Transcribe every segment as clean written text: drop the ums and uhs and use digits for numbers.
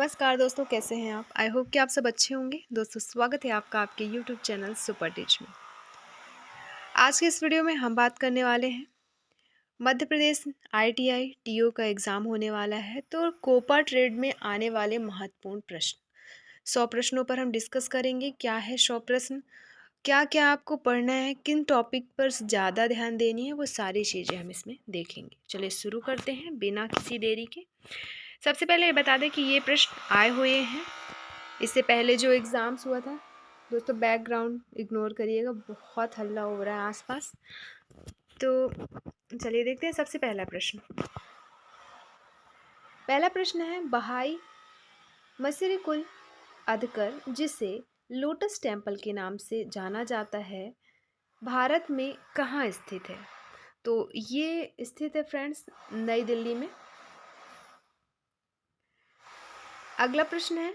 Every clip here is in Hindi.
नमस्कार दोस्तों, कैसे हैं आप? आई होप कि आप सब अच्छे होंगे। दोस्तों, स्वागत है आपका आपके यूट्यूब चैनल सुपर टीच में। आज के इस वीडियो में हम बात करने वाले हैं मध्य प्रदेश आईटीआई टीओ का एग्ज़ाम होने वाला है, तो कोपा ट्रेड में आने वाले महत्वपूर्ण प्रश्न 100 प्रश्नों पर हम डिस्कस करेंगे। क्या है 100 प्रश्न, क्या क्या आपको पढ़ना है, किन टॉपिक पर ज़्यादा ध्यान देनी है, वो सारी चीज़ें हम इसमें देखेंगे। चलिए शुरू करते हैं बिना किसी देरी के। सबसे पहले ये बता दें कि ये प्रश्न आए हुए हैं इससे पहले जो एग्ज़ाम्स हुआ था। दोस्तों, बैकग्राउंड इग्नोर करिएगा, बहुत हल्ला हो रहा है आसपास। तो चलिए देखते हैं सबसे पहला प्रश्न। पहला प्रश्न है, बहाई मसरी कुल अधकर, जिसे लोटस टेम्पल के नाम से जाना जाता है, भारत में कहाँ स्थित है? तो ये स्थित है फ्रेंड्स नई दिल्ली में। अगला प्रश्न है,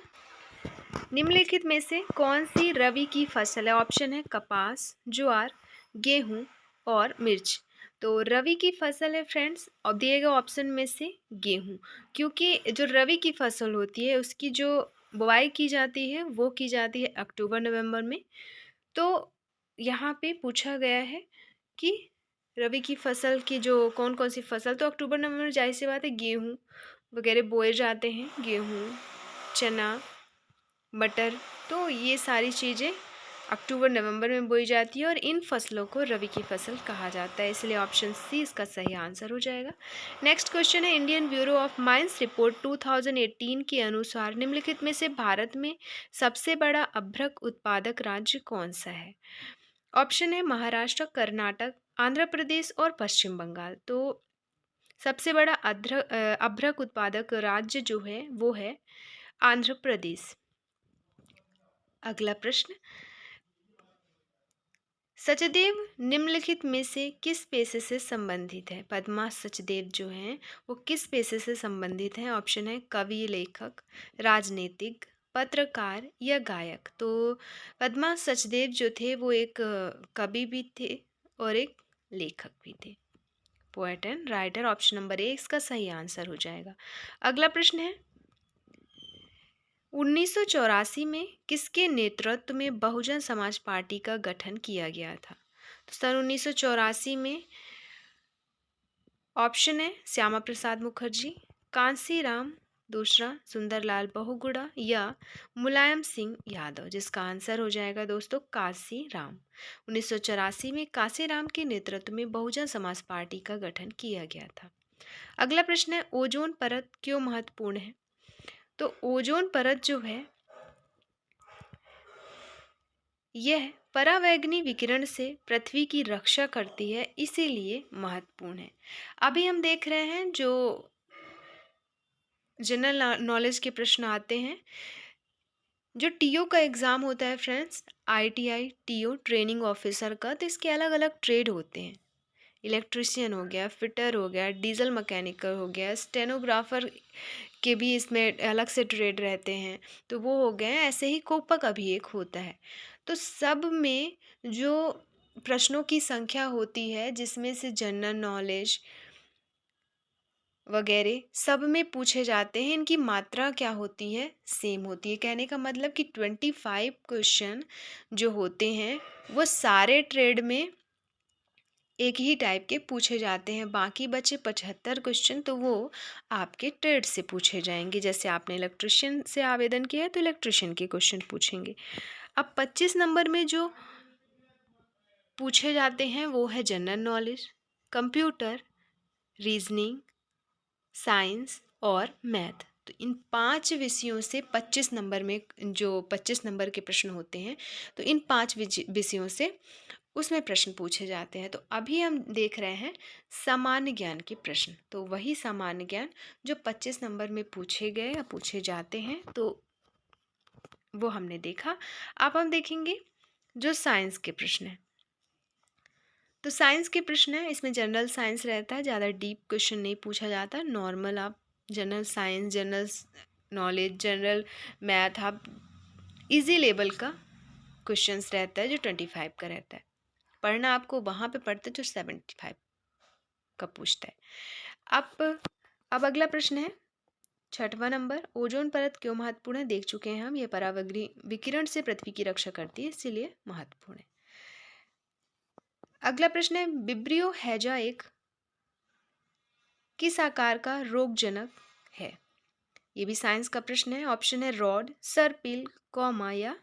निम्नलिखित में से कौन सी रबी की फसल है? ऑप्शन है कपास, ज्वार, गेहूं और मिर्च। तो रबी की फसल है फ्रेंड्स, और दिए गए ऑप्शन में से गेहूं, क्योंकि जो रबी की फसल होती है उसकी जो बुआई की जाती है वो की जाती है अक्टूबर नवंबर में। तो यहाँ पे पूछा गया है कि रबी की फसल की जो कौन कौन सी फसल, तो अक्टूबर नवंबर में जाहिर सी बात है गेहूं वगैरह बोए जाते हैं। गेहूं, चना, मटर, तो ये सारी चीज़ें अक्टूबर नवंबर में बोई जाती है और इन फसलों को रबी की फसल कहा जाता है, इसलिए ऑप्शन सी इसका सही आंसर हो जाएगा। नेक्स्ट क्वेश्चन है, Indian bureau of mines report 2018 के अनुसार निम्नलिखित में से भारत में सबसे बड़ा अभ्रक उत्पादक राज्य कौन सा है? ऑप्शन है महाराष्ट्र, कर्नाटक, आंध्र प्रदेश और पश्चिम बंगाल। तो सबसे बड़ा अभ्रक उत्पादक राज्य जो है वो है आंध्र प्रदेश। अगला प्रश्न, सचदेव निम्नलिखित में से किस पेशे से संबंधित है? पद्मा सचदेव जो हैं वो किस पेशे से संबंधित हैं? ऑप्शन है कवि, लेखक, राजनीतिक, पत्रकार या गायक। तो पद्मा सचदेव जो थे वो एक कवि भी थे और एक लेखक भी थे, poet and writer. Option number A इसका सही आंसर हो जाएगा। अगला प्रश्न है, 1984 में किसके नेतृत्व में बहुजन समाज पार्टी का गठन किया गया था? तो सन 1984 में ऑप्शन है श्यामा प्रसाद मुखर्जी, कांसीराम, दूसरा सुंदरलाल बहुगुणा या मुलायम सिंह यादव, जिसका आंसर हो जाएगा दोस्तों कांसीराम। 1984 में कांसीराम के नेतृत्व में बहुजन समाज पार्टी का गठन किया गया था। अगला प्रश्न है, ओजोन परत क्यों महत्वपूर्ण है? तो ओजोन परत जो है यह परावैंगनी विकिरण से पृथ्वी की रक्षा करती है, इसीलिए महत्वपूर्ण है। अभी हम देख रहे हैं जो जनरल नॉलेज के प्रश्न आते हैं, जो टीओ का एग्ज़ाम होता है friends, ITI TO training officer का, तो इसके अलग अलग ट्रेड होते हैं। इलेक्ट्रिशियन हो गया, फिटर हो गया, डीजल मैकेनिकल हो गया, स्टेनोग्राफर के भी इसमें अलग से ट्रेड रहते हैं, तो वो हो गए। ऐसे ही कोपा का भी एक होता है। तो सब में जो प्रश्नों की संख्या होती है जिसमें से जनरल नॉलेज वगैरह सब में पूछे जाते हैं, इनकी मात्रा क्या होती है? सेम होती है। कहने का मतलब कि 25 क्वेश्चन जो होते हैं वो सारे ट्रेड में एक ही टाइप के पूछे जाते हैं। बाकी बचे 75 क्वेश्चन तो वो आपके ट्रेड से पूछे जाएंगे। जैसे आपने इलेक्ट्रिशियन से आवेदन किया है तो इलेक्ट्रिशियन के क्वेश्चन पूछेंगे। अब 25 नंबर में जो पूछे जाते हैं वो है general knowledge, computer, reasoning, science और मैथ। तो इन 5 विषयों से 25 नंबर में जो 25 नंबर के प्रश्न होते हैं, तो इन 5 विषयों से उसमें प्रश्न पूछे जाते हैं। तो अभी हम देख रहे हैं सामान्य ज्ञान के प्रश्न, तो वही सामान्य ज्ञान जो 25 नंबर में पूछे गए या पूछे जाते हैं, तो वो हमने देखा। अब हम देखेंगे जो साइंस के प्रश्न हैं। तो साइंस के प्रश्न है, इसमें जनरल साइंस रहता है, ज़्यादा डीप क्वेश्चन नहीं पूछा जाता। नॉर्मल आप general science, general knowledge, general math, आप इजी लेवल का क्वेश्चंस रहता है जो 25 का रहता है। पढ़ना आपको वहाँ पे पढ़ते जो 75 का पूछता है। अब अगला प्रश्न है, छठवां नंबर, ओजोन परत क्यों महत्वपूर्ण है, देख चुके हैं हम। यह परावैंगनी विकिरण से पृथ्वी की रक्षा करती है, इसीलिए महत्वपूर्ण है। अगला प्रश्न है, विब्रियो हैजा एक किस आकार का रोगजनक है? ये भी साइंस का प्रश्न है। ऑप्शन है रॉड, सर्पिल, कॉमा या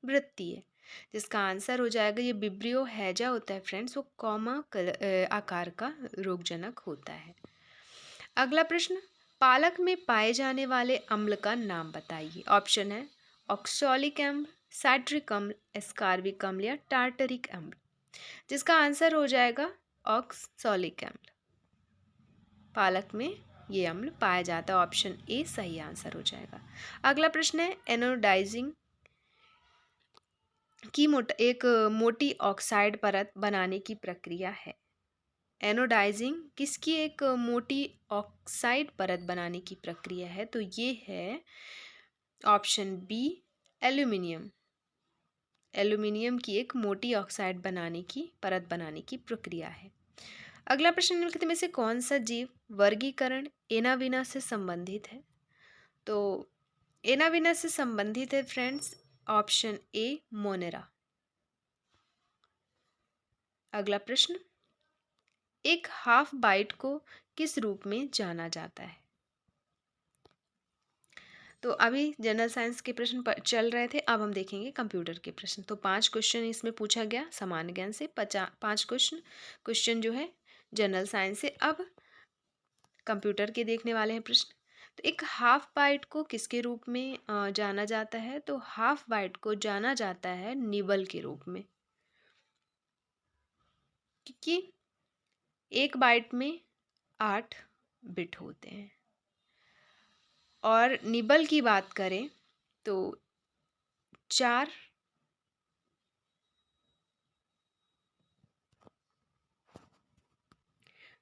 वृत्तीय। जिसका आंसर हो जाएगा, ये विब्रियो हैजा होता है फ्रेंड्स, वो कॉमा आकार का रोगजनक होता है। अगला प्रश्न, पालक में पाए जाने वाले अम्ल का नाम बताइए। ऑप्शन है ऑक्सैलिक अम्ल, साइट्रिक अम्ल, एस्कार्बिक अम्ल या टार्टरिक अम्ल। जिसका आंसर हो जाएगा ऑक्सैलिक अम्ल। पालक में ये अम्ल पाया जाता है, ऑप्शन ए सही आंसर हो जाएगा। अगला प्रश्न है, एनोडाइजिंग की एक मोटी ऑक्साइड परत बनाने की प्रक्रिया है। एनोडाइजिंग किसकी एक मोटी ऑक्साइड परत बनाने की प्रक्रिया है? तो ये है ऑप्शन बी एल्यूमिनियम। एल्यूमिनियम की एक मोटी ऑक्साइड बनाने की परत बनाने की प्रक्रिया है। अगला प्रश्न, निम्नलिखित में से कौन सा जीव वर्गीकरण एनाविना से संबंधित है? तो एनाविना से संबंधित है फ्रेंड्स ऑप्शन ए मोनेरा। अगला प्रश्न, एक हाफ बाइट को किस रूप में जाना जाता है? तो अभी जनरल साइंस के प्रश्न चल रहे थे, अब हम देखेंगे कंप्यूटर के प्रश्न। तो 5 क्वेश्चन इसमें पूछा गया सामान्य ज्ञान से, 5 क्वेश्चन जो है जनरल साइंस से। अब कंप्यूटर के देखने वाले हैं प्रश्न। तो एक हाफ बाइट को किसके रूप में जाना जाता है? तो हाफ बाइट को जाना जाता है निबल के रूप में, क्योंकि एक बाइट में 8 बिट होते हैं। और निबल की बात करें तो 4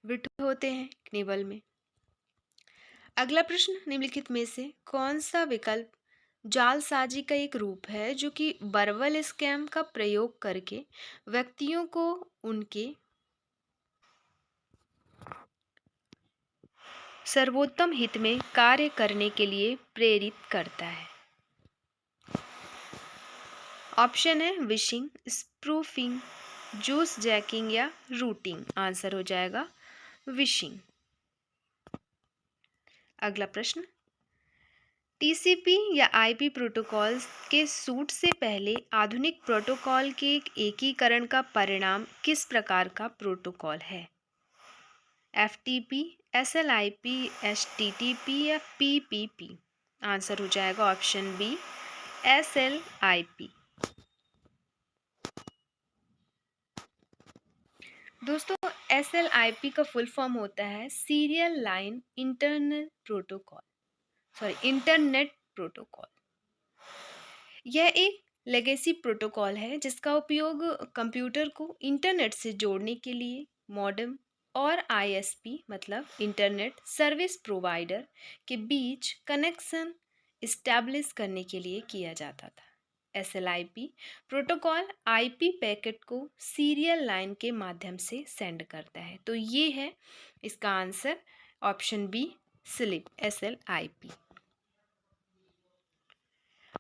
बिट होते हैं निबल में। अगला प्रश्न, निम्नलिखित में से कौन सा विकल्प जालसाजी का एक रूप है जो कि बर्बल स्कैम का प्रयोग करके व्यक्तियों को उनके सर्वोत्तम हित में कार्य करने के लिए प्रेरित करता है? ऑप्शन है विशिंग, स्प्रूफिंग, जूस जैकिंग या रूटिंग। आंसर हो जाएगा विशिंग। अगला प्रश्न, टीसीपी या आईपी प्रोटोकॉल के सूट से पहले आधुनिक प्रोटोकॉल के एक एकीकरण का परिणाम किस प्रकार का प्रोटोकॉल है? एफटीपी, एसएलआईपी, एचटीटीपी या पीपीपी। आंसर हो जाएगा ऑप्शन बी एसएलआईपी। दोस्तों एसएलआईपी का फुल फॉर्म होता है serial line internal protocol, internet protocol. यह एक लेगेसी प्रोटोकॉल है जिसका उपयोग कंप्यूटर को इंटरनेट से जोड़ने के लिए मॉडेम और आईएसपी मतलब इंटरनेट सर्विस प्रोवाइडर के बीच कनेक्शन इस्टेब्लिश करने के लिए किया जाता था। एसएलआईपी प्रोटोकॉल आईपी पैकेट को सीरियल लाइन के माध्यम से सेंड करता है। तो ये है इसका आंसर ऑप्शन बी स्लिप एसएलआईपी।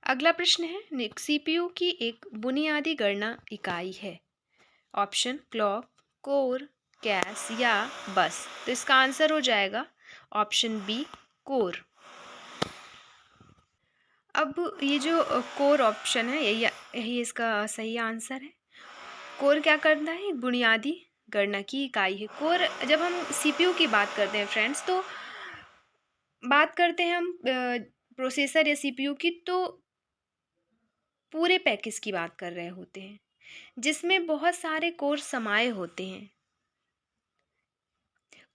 अगला प्रश्न है, सीपीयू की एक बुनियादी गणना इकाई है। ऑप्शन क्लॉक, कोर, कैश या बस। तो इसका आंसर हो जाएगा ऑप्शन बी कोर। अब ये जो कोर ऑप्शन है यही इसका सही आंसर है। कोर क्या करता है? एक बुनियादी गणना की इकाई है। कोर, जब हम सीपीयू की बात करते हैं फ्रेंड्स, तो बात करते हैं हम प्रोसेसर या सीपीयू की, तो पूरे पैकेज की बात कर रहे होते हैं जिसमें बहुत सारे कोर समाये होते हैं।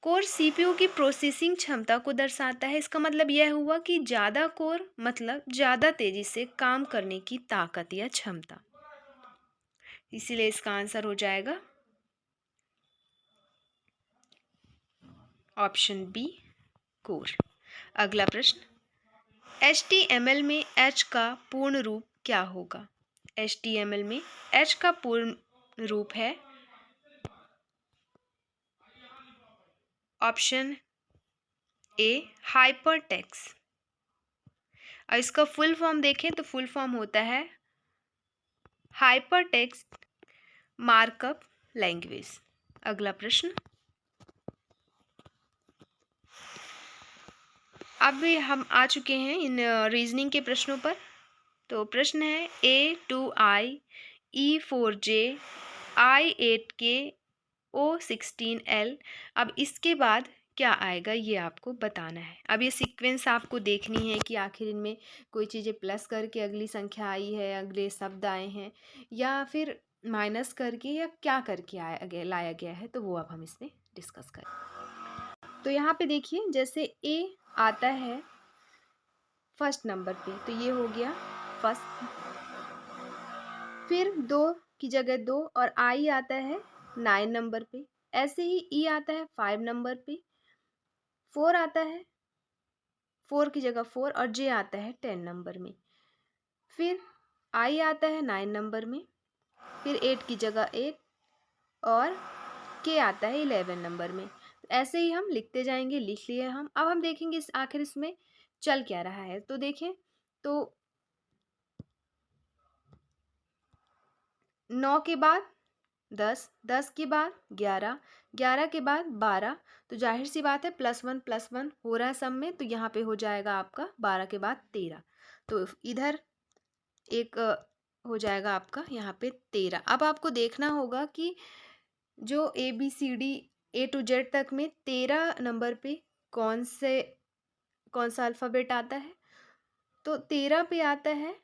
कोर सीपीयू की प्रोसेसिंग क्षमता को दर्शाता है। इसका मतलब यह हुआ कि ज़्यादा कोर मतलब ज़्यादा तेज़ी से काम करने की ताकत या क्षमता। इसीलिए इसका आंसर हो जाएगा ऑप्शन बी कोर। अगला प्रश्न, HTML में H का पूर्ण रूप क्या होगा? HTML में H का पूर्ण रूप है ऑप्शन ए हाइपरटेक्स्ट, और इसका फुल फॉर्म देखें तो फुल फॉर्म होता है हाइपर टेक्स्ट मार्कअप लैंग्वेज। अगला प्रश्न, अब हम आ चुके हैं इन रीजनिंग के प्रश्नों पर। तो प्रश्न है A2I E4J I8K O16L। अब इसके बाद क्या आएगा ये आपको बताना है। अब ये सीक्वेंस आपको देखनी है कि आखिर इनमें कोई चीज़ें प्लस करके अगली संख्या आई है, अगले शब्द आए हैं, या फिर माइनस करके, या क्या करके लाया गया है, तो वो अब हम इसमें डिस्कस करें। तो यहाँ पे देखिए, जैसे ए आता है फर्स्ट नंबर पे, तो ये हो गया फर्स्ट। फिर 2 की जगह 2 और आई आता है 9 नंबर पे। ऐसे ही ई आता है 5 नंबर पे। 4 आता है 4 की जगह 4 और जे आता है 10 नंबर में। फिर आई आता है 9 नंबर में। फिर 8 की जगह 8 और के आता है 11 नंबर में। ऐसे ही हम लिखते जाएंगे, लिख लिए हम। अब हम देखेंगे इस आखिर इसमें चल क्या रहा है। तो देखें तो 9 के बाद 10, 10 के बाद 11, 11 के बाद 12, तो जाहिर सी बात है +1 हो रहा है सब में, तो यहाँ पे हो जाएगा आपका 12 के बाद 13। तो इधर एक हो जाएगा आपका यहाँ पे 13। अब आपको देखना होगा कि जो ABCD A to Z तक में 13 नंबर पे कौन सा अल्फ़ाबेट आता है। तो 13 पे आता है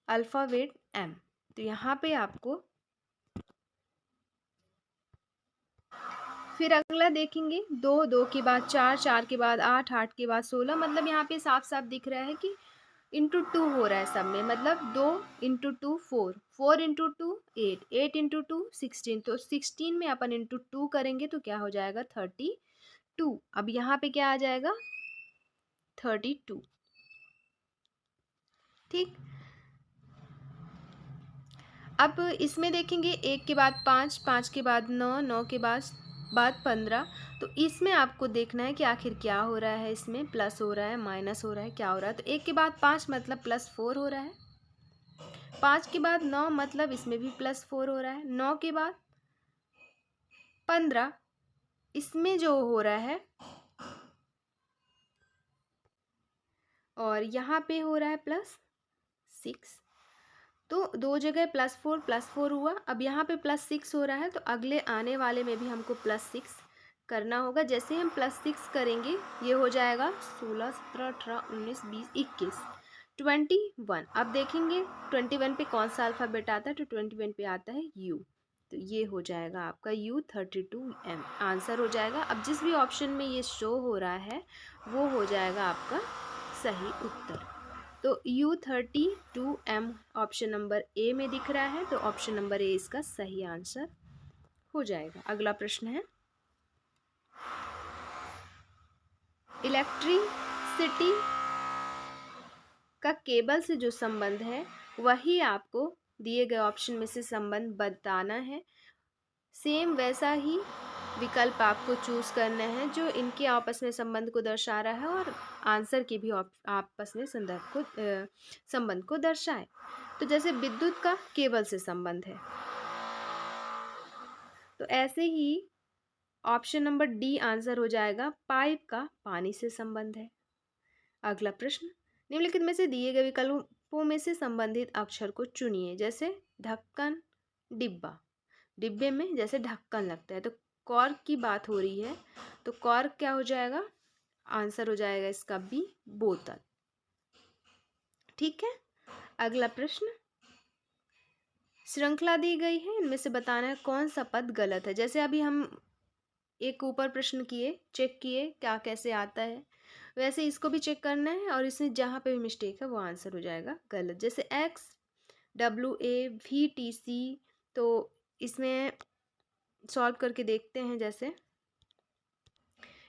अल्फ़ाबेट M। तो यहाँ पे आपको फिर अगला देखेंगे 2, 2 के बाद 4, 4 के बाद 8, 8 के बाद 16। मतलब यहाँ पे साफ साफ दिख रहा है कि इंटू 2 हो रहा है सब में। मतलब 2 इंटू 2 4, 4 इंटू 2 8, 8 इंटू 2 16। तो 16 में अपन इंटू 2 करेंगे तो क्या हो जाएगा 32। अब यहाँ पे क्या आ जाएगा 32। ठीक। अब इसमें देखेंगे 1 के बाद 5, 5 के बाद 9, 9 के बाद 15। तो इसमें आपको देखना है कि आखिर क्या हो रहा है, इसमें प्लस हो रहा है, माइनस हो रहा है, क्या हो रहा है। तो 1 के बाद 5 मतलब +4 हो रहा है। 5 के बाद 9 मतलब इसमें भी +4 हो रहा है। 9 के बाद 15 इसमें जो हो रहा है, और यहाँ पे हो रहा है +6। तो 2 जगह +4 हुआ। अब यहाँ पे +6 हो रहा है, तो अगले आने वाले में भी हमको +6 करना होगा। जैसे हम +6 करेंगे ये हो जाएगा 16, 17, 18, 19, 20, 21, 21। अब देखेंगे 21 पे कौन सा अल्फ़ाबेट आता है। तो 21 पे आता है U। तो ये हो जाएगा आपका U32M आंसर हो जाएगा। अब जिस भी ऑप्शन में ये शो हो रहा है वो हो जाएगा आपका सही उत्तर। तो U32M ऑप्शन नंबर ए में दिख रहा है, तो ऑप्शन नंबर ए इसका सही आंसर हो जाएगा। अगला प्रश्न है, इलेक्ट्रिसिटी का केबल से जो संबंध है वही आपको दिए गए ऑप्शन में से संबंध बताना है। सेम वैसा ही विकल्प आपको चूज करना है जो इनके आपस में संबंध को दर्शा रहा है और आंसर के भी आपस में संबंध को दर्शाए। तो जैसे विद्युत का केबल से संबंध है, तो ऐसे ही ऑप्शन नंबर डी आंसर हो जाएगा, पाइप का पानी से संबंध है। अगला प्रश्न, निम्नलिखित में से दिए गए विकल्पों में से संबंधित अक्षर को चुनिए। जैसे ढक्कन, डिब्बा, डिब्बे में जैसे ढक्कन लगता है, तो कॉर्क की बात हो रही है, तो कॉर्क क्या हो जाएगा, आंसर हो जाएगा इसका बी, बोतल। ठीक है। अगला प्रश्न, श्रृंखला दी गई है, इनमें से बताना है कौन सा पद गलत है। जैसे अभी हम एक ऊपर प्रश्न किए, चेक किए क्या कैसे आता है, वैसे इसको भी चेक करना है और इसमें जहाँ पे भी मिस्टेक है वो आंसर हो जाएगा गलत। जैसे XWAVTC, तो इसमें सॉल्व करके देखते हैं। जैसे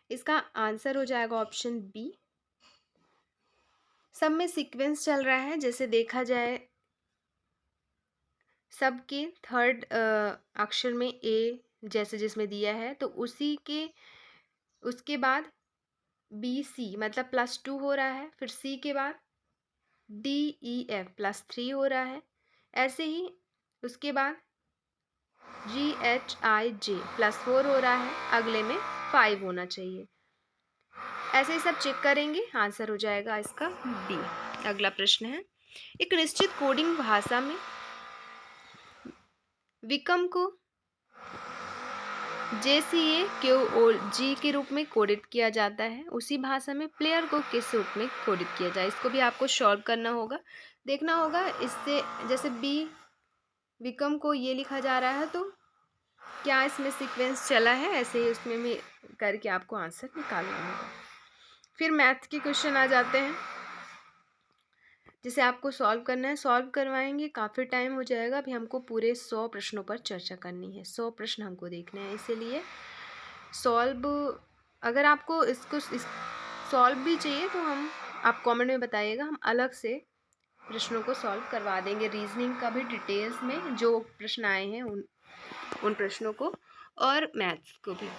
इसका आंसर हो जाएगा ऑप्शन बी। सब में सीक्वेंस चल रहा है, जैसे देखा जाए सबके थर्ड अक्षर में ए जैसे जिसमें दिया है, तो उसके बाद BC मतलब +2 हो रहा है। फिर C के बाद DEF +3 हो रहा है। ऐसे ही उसके बाद GHIJ +4 हो रहा है, अगले में 5 होना चाहिए। ऐसे ही सब चेक करेंगे, आंसर हो जाएगा इसका डी। अगला प्रश्न है, एक निश्चित कोडिंग भाषा में विकम को JCA के रूप में कोडित किया जाता है, उसी भाषा में प्लेयर को किस रूप में कोडित किया जाए। इसको भी आपको सॉल्व करना होगा, देखना होगा। इससे जैसे विकम को ये लिखा जा रहा है तो क्या इसमें सीक्वेंस चला है, ऐसे ही उसमें भी करके आपको आंसर निकालना होगा। फिर मैथ के क्वेश्चन आ जाते हैं जिसे आपको सॉल्व करना है। सॉल्व करवाएंगे, काफ़ी टाइम हो जाएगा। अभी हमको पूरे 100 प्रश्नों पर चर्चा करनी है, 100 प्रश्न हमको देखने हैं, इसीलिए सॉल्व, अगर आपको इसको सॉल्व भी चाहिए तो आप कमेंट में बताइएगा, हम अलग से प्रश्नों को सॉल्व करवा देंगे। रीजनिंग का भी डिटेल्स में जो प्रश्न आए हैं उन प्रश्नों को, और मैथ्स को भी।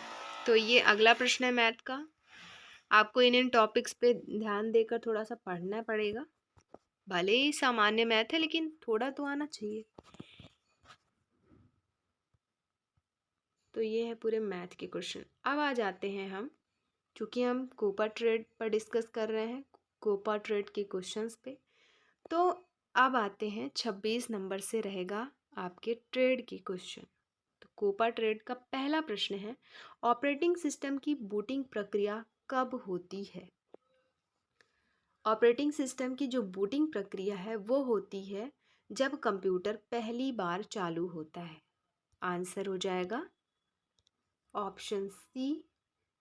तो ये अगला प्रश्न है मैथ का। आपको इन टॉपिक्स पे ध्यान देकर थोड़ा सा पढ़ना पड़ेगा, भले ही सामान्य मैथ है लेकिन थोड़ा तो आना चाहिए। तो ये है पूरे मैथ के क्वेश्चन। अब आ जाते हैं हम, चूँकि हम कोपा ट्रेड पर डिस्कस कर रहे हैं, कोपा ट्रेड के क्वेश्चंस पे, तो अब आते हैं 26 नंबर से रहेगा आपके ट्रेड के क्वेश्चन। तो कोपा ट्रेड का पहला प्रश्न है, ऑपरेटिंग सिस्टम की बूटिंग प्रक्रिया कब होती है। ऑपरेटिंग सिस्टम की जो बूटिंग प्रक्रिया है वो होती है जब कंप्यूटर पहली बार चालू होता है। आंसर हो जाएगा ऑप्शन सी,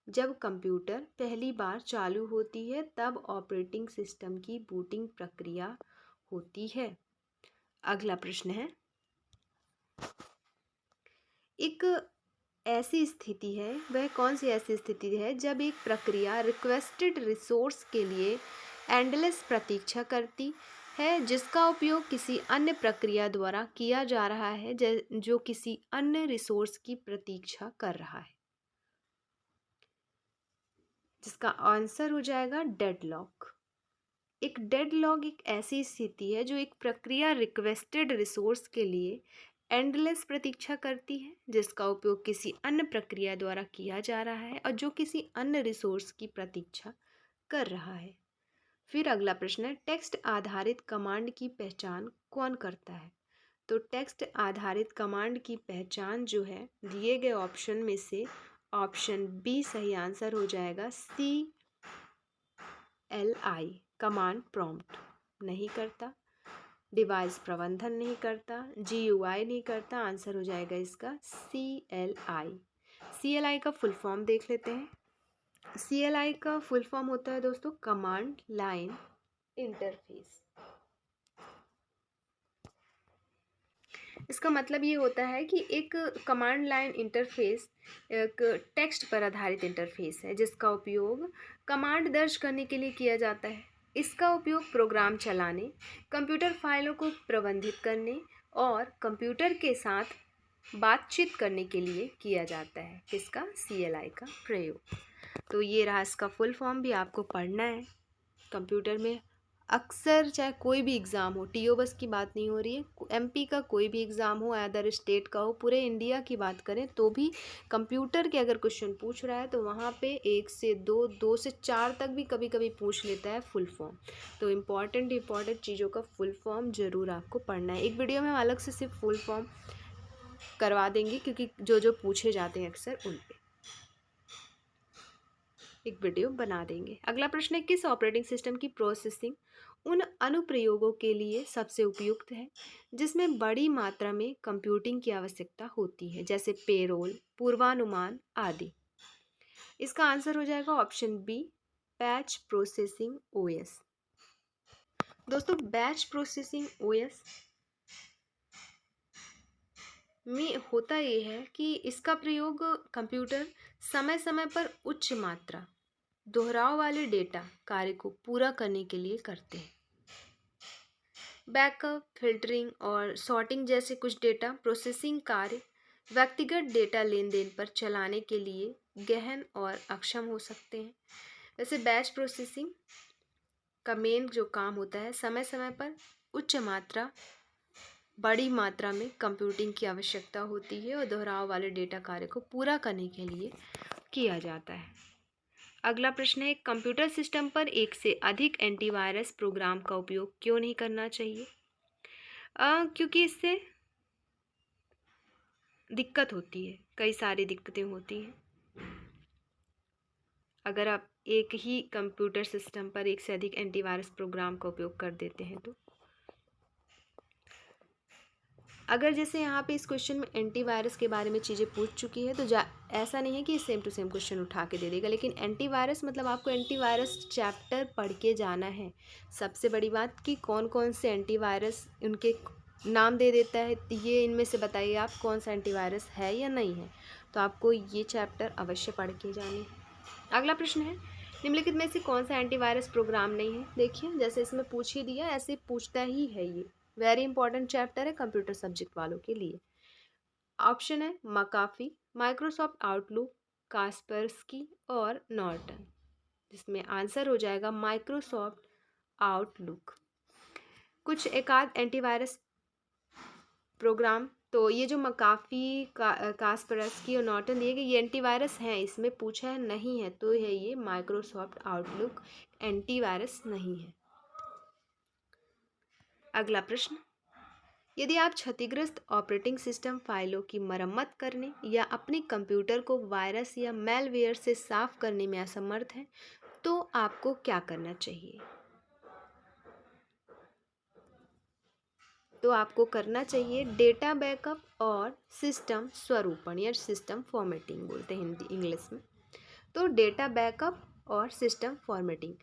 जब कंप्यूटर पहली बार चालू होती है तब ऑपरेटिंग सिस्टम की बूटिंग प्रक्रिया होती है। अगला प्रश्न है, एक ऐसी स्थिति है, वह कौन सी ऐसी स्थिति है जब एक प्रक्रिया रिक्वेस्टेड रिसोर्स के लिए एंडलेस प्रतीक्षा करती है जिसका उपयोग किसी अन्य प्रक्रिया द्वारा किया जा रहा है जो किसी अन्य रिसोर्स की प्रतीक्षा कर रहा है। जिसका आंसर हो जाएगा डेडलॉक। एक डेडलॉक एक ऐसी स्थिति है जो एक प्रक्रिया रिक्वेस्टेड रिसोर्स के लिए एंडलेस प्रतीक्षा करती है जिसका उपयोग किसी अन्य प्रक्रिया द्वारा किया जा रहा है और जो किसी अन्य रिसोर्स की प्रतीक्षा कर रहा है। फिर अगला प्रश्न है, टेक्स्ट आधारित कमांड की पहचान कौन करता है। तो टेक्स्ट आधारित कमांड की पहचान जो है दिए गए ऑप्शन में से ऑप्शन बी सही आंसर हो जाएगा। CLI कमांड प्रॉम्प्ट नहीं करता, डिवाइस प्रबंधन नहीं करता, GUI नहीं करता। आंसर हो जाएगा इसका CLI। CLI का फुल फॉर्म देख लेते हैं। CLI का फुल फॉर्म होता है दोस्तों कमांड लाइन इंटरफेस। इसका मतलब ये होता है कि एक कमांड लाइन इंटरफेस एक टेक्स्ट पर आधारित इंटरफेस है जिसका उपयोग कमांड दर्ज करने के लिए किया जाता है। इसका उपयोग प्रोग्राम चलाने, कंप्यूटर फाइलों को प्रबंधित करने और कंप्यूटर के साथ बातचीत करने के लिए किया जाता है। किसका? CLI का प्रयोग। तो ये रहा इसका फुल फॉर्म, भी आपको पढ़ना है। कंप्यूटर में अक्सर चाहे कोई भी एग्ज़ाम हो, TO बस की बात नहीं हो रही है, MP का कोई भी एग्ज़ाम हो, अदर स्टेट का हो, पूरे इंडिया की बात करें तो भी कंप्यूटर के अगर क्वेश्चन पूछ रहा है तो वहाँ पे 1 से 2, 2 से 4 तक भी कभी कभी पूछ लेता है फुल फॉर्म। तो इम्पॉर्टेंट चीज़ों का फुल फॉर्म ज़रूर आपको पढ़ना है। एक वीडियो में हम अलग से सिर्फ फुल फॉर्म करवा देंगे क्योंकि जो जो पूछे जाते हैं अक्सर उन पर एक वीडियो बना देंगे। अगला प्रश्न है, किस ऑपरेटिंग सिस्टम की प्रोसेसिंग उन अनुप्रयोगों के लिए सबसे उपयुक्त है जिसमें बड़ी मात्रा में कंप्यूटिंग की आवश्यकता होती है, जैसे पेरोल, पूर्वानुमान आदि। इसका आंसर हो जाएगा option B, batch processing OS। दोस्तों बैच प्रोसेसिंग OS में होता ये है कि इसका प्रयोग कंप्यूटर समय समय पर उच्च मात्रा दोहराव वाले डेटा कार्य को पूरा करने के लिए करते हैं। बैकअप, फिल्टरिंग और सॉर्टिंग जैसे कुछ डेटा प्रोसेसिंग कार्य व्यक्तिगत डेटा लेन देन पर चलाने के लिए गहन और अक्षम हो सकते हैं। वैसे बैच प्रोसेसिंग का मेन जो काम होता है, समय समय पर उच्च मात्रा बड़ी मात्रा में कंप्यूटिंग की आवश्यकता होती है और दोहराव वाले डेटा कार्य को पूरा करने के लिए किया जाता है। अगला प्रश्न है, कंप्यूटर सिस्टम पर एक से अधिक एंटीवायरस प्रोग्राम का उपयोग क्यों नहीं करना चाहिए? क्योंकि इससे दिक्कत होती है, कई सारी दिक्कतें होती हैं। अगर आप एक ही कंप्यूटर सिस्टम पर एक से अधिक एंटीवायरस प्रोग्राम का उपयोग कर देते हैं तो अगर जैसे यहाँ पे इस क्वेश्चन में एंटीवायरस के बारे में चीज़ें पूछ चुकी है तो ऐसा नहीं है कि सेम टू सेम क्वेश्चन उठा के दे देगा, लेकिन एंटीवायरस मतलब आपको एंटीवायरस चैप्टर पढ़ के जाना है। सबसे बड़ी बात कि कौन कौन से एंटीवायरस, उनके नाम दे देता है, ये इनमें से बताइए आप कौन सा एंटीवायरस है या नहीं है, तो आपको ये चैप्टर अवश्य पढ़ के जानी है। अगला प्रश्न है, निम्नलिखित में से कौन सा एंटीवायरस प्रोग्राम नहीं है? देखिए जैसे इसमें पूछ ही दिया, ऐसे पूछता ही है, ये वेरी इंपॉर्टेंट चैप्टर है कंप्यूटर सब्जेक्ट वालों के लिए। ऑप्शन है मकाफी, माइक्रोसॉफ्ट आउटलुक, कास्परस्की और नॉर्टन, जिसमें आंसर हो जाएगा माइक्रोसॉफ्ट आउटलुक। कुछ एकाध एंटीवायरस प्रोग्राम, तो ये जो मकाफी कास्परस्की और नॉर्टन दिए गए ये एंटीवायरस हैं, इसमें पूछा है नहीं है तो है ये माइक्रोसॉफ्ट आउटलुक एंटीवायरस नहीं है। अगला प्रश्न, यदि आप क्षतिग्रस्त ऑपरेटिंग सिस्टम फाइलों की मरम्मत करने या अपने कंप्यूटर को वायरस या मैलवेयर से साफ करने में असमर्थ हैं तो आपको क्या करना चाहिए? तो आपको करना चाहिए डेटा बैकअप और सिस्टम स्वरूपण या सिस्टम फॉर्मेटिंग बोलते हैं हिंदी इंग्लिश में। तो डेटा बैकअप और सिस्टम फॉर्मेटिंग,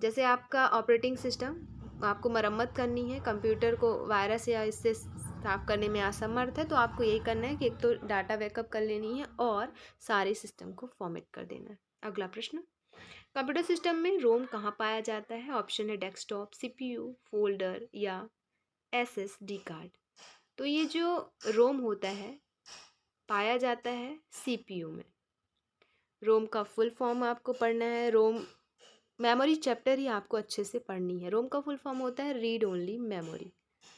जैसे आपका ऑपरेटिंग सिस्टम आपको मरम्मत करनी है, कंप्यूटर को वायरस या इससे साफ करने में असमर्थ है, तो आपको यही करना है कि एक तो डाटा बैकअप कर लेनी है और सारे सिस्टम को फॉर्मेट कर देना है। अगला प्रश्न, कंप्यूटर सिस्टम में रोम कहाँ पाया जाता है? ऑप्शन है डेस्कटॉप, सीपीयू, फोल्डर या एसएसडी कार्ड। तो ये जो रोम होता है पाया जाता है सीपीयू में। रोम का फुल फॉर्म आपको पढ़ना है, रोम मेमोरी चैप्टर ही आपको अच्छे से पढ़नी है। रोम का फुल फॉर्म होता है रीड ओनली मेमोरी,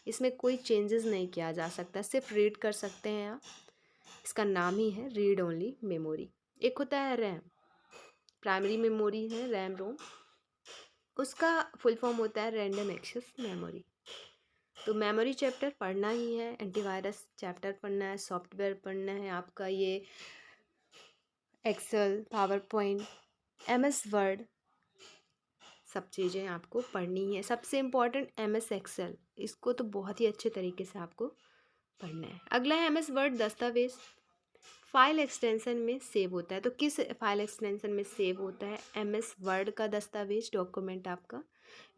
इसमें कोई चेंजेस नहीं किया जा सकता, सिर्फ रीड कर सकते हैं आप, इसका नाम ही है रीड ओनली मेमोरी। एक होता है रैम, प्राइमरी मेमोरी है रैम रोम, उसका फुल फॉर्म होता है रैंडम एक्सेस मेमोरी। तो मेमोरी चैप्टर पढ़ना ही है, एंटीवायरस चैप्टर पढ़ना है, सॉफ्टवेयर पढ़ना है, आपका ये Excel, PowerPoint, MS Word, सब चीज़ें आपको पढ़नी है। सबसे इम्पॉर्टेंट एमएस एक्सेल, इसको तो बहुत ही अच्छे तरीके से आपको पढ़ना है। अगला है एमएस वर्ड दस्तावेज फाइल एक्सटेंशन में सेव होता है। तो किस फाइल एक्सटेंशन में सेव होता है एमएस वर्ड का दस्तावेज डॉक्यूमेंट आपका?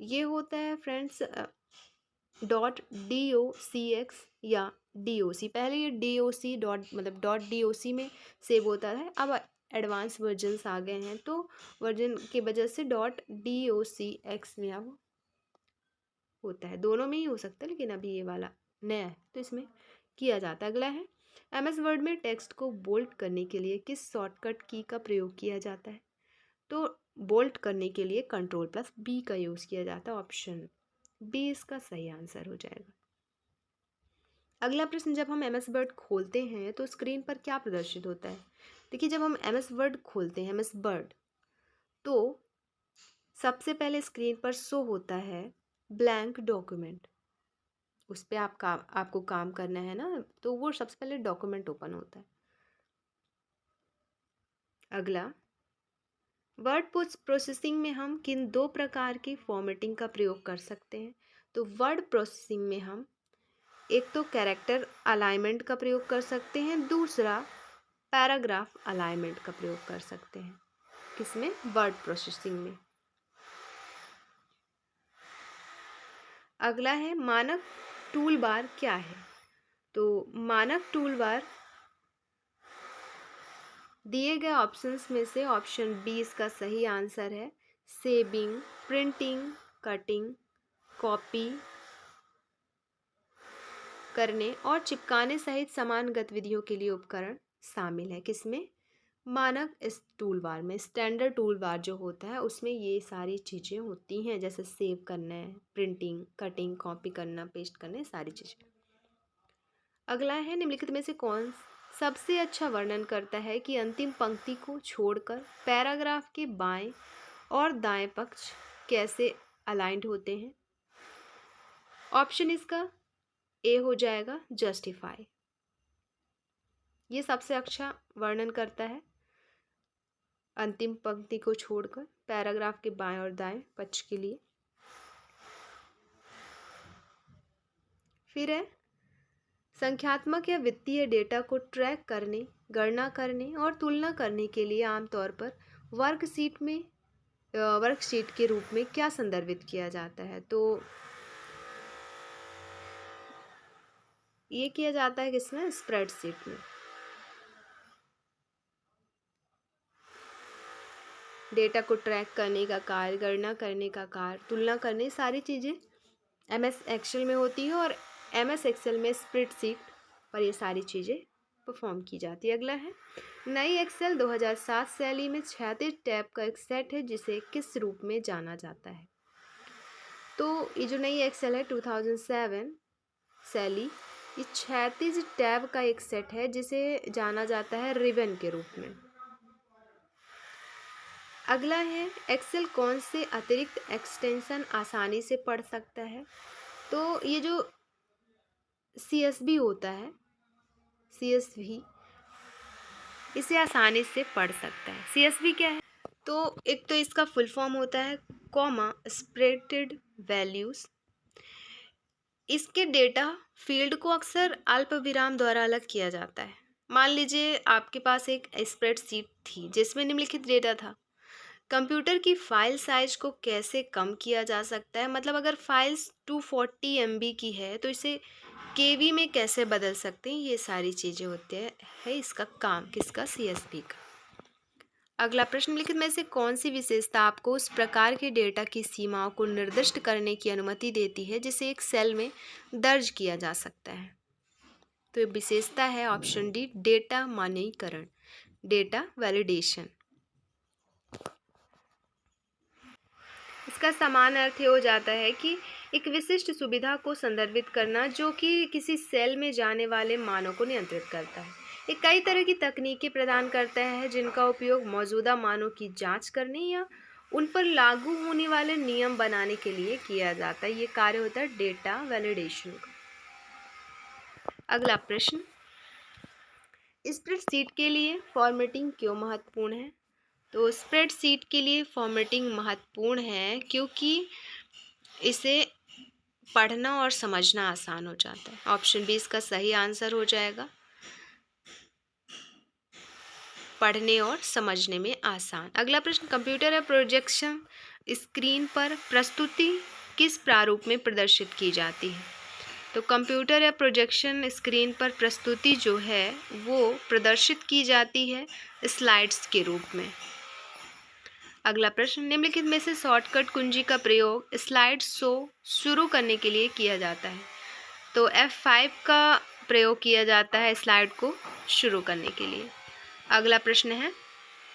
ये होता है फ्रेंड्स .docx या DOC। पहले ये DOC डॉट मतलब .doc में सेव होता है, अब एडवांस वर्जन्स आ गए हैं तो वर्जन की वजह से .docx में अब होता है। दोनों में ही हो सकता है लेकिन अभी ये वाला नया है तो इसमें किया जाता है। अगला है एमएस वर्ड में टेक्स्ट को बोल्ड करने के लिए किस शॉर्टकट की का प्रयोग किया जाता है? तो बोल्ड करने के लिए Ctrl+B का यूज़ किया जाता है, ऑप्शन बी इसका सही आंसर हो जाएगा। अगला प्रश्न, जब हम एमएस वर्ड खोलते हैं तो स्क्रीन पर क्या प्रदर्शित होता है? देखिए जब हम एमएस वर्ड खोलते हैं एमएस वर्ड तो सबसे पहले स्क्रीन पर शो होता है ब्लैंक डॉक्यूमेंट, उस पर आपको काम करना है ना, तो वो सबसे पहले डॉक्यूमेंट ओपन होता है। अगला, वर्ड प्रोसेसिंग में हम किन दो प्रकार की फॉर्मेटिंग का प्रयोग कर सकते हैं? तो वर्ड प्रोसेसिंग में हम एक तो कैरेक्टर अलाइनमेंट का प्रयोग कर सकते हैं, दूसरा पैराग्राफ अलाइनमेंट का प्रयोग कर सकते हैं। किसमें? वर्ड प्रोसेसिंग में। अगला है मानक टूल बार क्या है? तो मानक टूल बार दिए गए ऑप्शंस में से ऑप्शन बी इसका सही आंसर है। सेविंग, प्रिंटिंग, कटिंग, कॉपी करने और चिपकाने सहित समान गतिविधियों के लिए उपकरण शामिल है। किसमें? मानक इस टूल बार में, स्टैंडर्ड टूल बार जो होता है उसमें ये सारी चीज़ें होती हैं, जैसे सेव करना है, प्रिंटिंग, कटिंग, कॉपी करना, पेस्ट करना है, सारी चीज़ें। अगला है, निम्नलिखित में से कौन सबसे अच्छा वर्णन करता है कि अंतिम पंक्ति को छोड़कर पैराग्राफ के बाएं और दाएं पक्ष कैसे अलाइंड होते हैं। ऑप्शन इसका ए हो जाएगा जस्टिफाई। ये सबसे अच्छा वर्णन करता है अंतिम पंक्ति को छोड़कर पैराग्राफ के बाएं और दाएं पक्ष के लिए। फिर है, संख्यात्मक या वित्तीय डेटा को ट्रैक करने, गणना करने और तुलना करने के लिए आमतौर पर वर्कशीट के रूप में क्या संदर्भित किया जाता है। तो ये किया जाता है किसमें, स्प्रेडशीट में। डेटा को ट्रैक करने का कार्य, गणना करने का कार्य, तुलना करने, सारी चीज़ें MS एक्सेल में होती है और MS एक्सेल में स्प्रेडशीट पर ये सारी चीज़ें परफॉर्म की जाती है। अगला है, नई एक्सेल 2007 शैली में 36 टैब का एक सेट है जिसे किस रूप में जाना जाता है। तो ये जो नई एक्सेल है 2007 शैली, ये 36 टैब का एक सेट है जिसे जाना जाता है रिबन के रूप में। अगला है, एक्सेल कौन से अतिरिक्त एक्सटेंशन आसानी से पढ़ सकता है। तो ये जो CSV होता है, CSV इसे आसानी से पढ़ सकता है। CSV क्या है, तो एक तो इसका फुल फॉर्म होता है कॉमा स्प्रेडेड वैल्यूज। इसके डेटा फील्ड को अक्सर अल्प विराम द्वारा अलग किया जाता है। मान लीजिए आपके पास एक स्प्रेडशीट थी जिसमें निम्नलिखित डेटा था। कंप्यूटर की फाइल साइज को कैसे कम किया जा सकता है, मतलब अगर फाइल्स 240 MB की है तो इसे KB में कैसे बदल सकते हैं, ये सारी चीज़ें होती है इसका काम, किसका, CSV का। अगला प्रश्न, निम्नलिखित में से कौन सी विशेषता आपको उस प्रकार के डेटा की सीमाओं को निर्दिष्ट करने की अनुमति देती है जिसे एक सेल में दर्ज किया जा सकता है। तो ये विशेषता है ऑप्शन डी, डेटा मानकीकरण, डेटा वैलिडेशन। इसका समान अर्थ ये हो जाता है कि एक विशिष्ट सुविधा को संदर्भित करना जो कि किसी सेल में जाने वाले मानों को नियंत्रित करता है। ये कई तरह की तकनीकें प्रदान करता है जिनका उपयोग मौजूदा मानों की जांच करने या उन पर लागू होने वाले नियम बनाने के लिए किया जाता है। ये कार्य होता है डेटा वैलिडेशन का। अगला प्रश्न, स्प्रेडशीट के लिए फॉर्मेटिंग क्यों महत्वपूर्ण है। तो स्प्रेडशीट के लिए फॉर्मेटिंग महत्वपूर्ण है क्योंकि इसे पढ़ना और समझना आसान हो जाता है। ऑप्शन बी इसका सही आंसर हो जाएगा, पढ़ने और समझने में आसान। अगला प्रश्न, कंप्यूटर या प्रोजेक्शन स्क्रीन पर प्रस्तुति किस प्रारूप में प्रदर्शित की जाती है। तो कंप्यूटर या प्रोजेक्शन स्क्रीन पर प्रस्तुति जो है वो प्रदर्शित की जाती है स्लाइड्स के रूप में। अगला प्रश्न, निम्नलिखित में से शॉर्टकट कुंजी का प्रयोग स्लाइड शो शुरू करने के लिए किया जाता है। तो F5 का प्रयोग किया जाता है स्लाइड को शुरू करने के लिए। अगला प्रश्न है,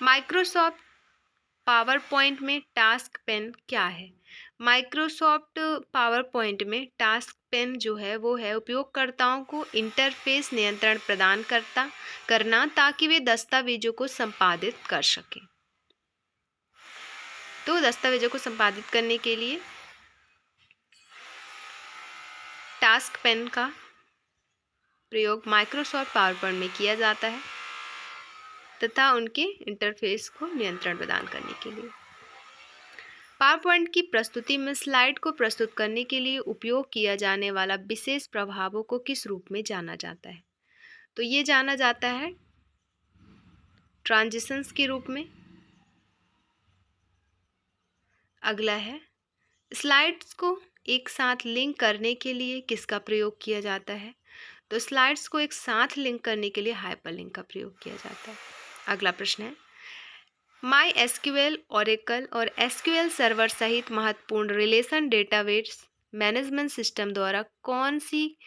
माइक्रोसॉफ्ट पावर पॉइंट में टास्क पेन क्या है। माइक्रोसॉफ्ट पावर पॉइंट में टास्क पेन जो है वो है उपयोगकर्ताओं को इंटरफेस नियंत्रण प्रदान करना ताकि वे दस्तावेजों को संपादित कर सकें। तो दस्तावेजों को संपादित करने के लिए टास्क पेन का प्रयोग माइक्रोसॉफ्ट पावर पॉइंट में किया जाता है तथा उनके इंटरफेस को नियंत्रण प्रदान करने के लिए। पावर पॉइंट की प्रस्तुति में स्लाइड को प्रस्तुत करने के लिए उपयोग किया जाने वाला विशेष प्रभावों को किस रूप में जाना जाता है। तो ये जाना जाता है ट्रांजिशंस के रूप में। अगला है, स्लाइड्स को एक साथ लिंक करने के लिए किसका प्रयोग किया जाता है। तो स्लाइड्स को एक साथ लिंक करने के लिए हाइपरलिंक का प्रयोग किया जाता है। अगला प्रश्न है, MySQL, ओरेकल और SQL सर्वर सहित महत्वपूर्ण रिलेशन डेटाबेस मैनेजमेंट सिस्टम द्वारा कौन सी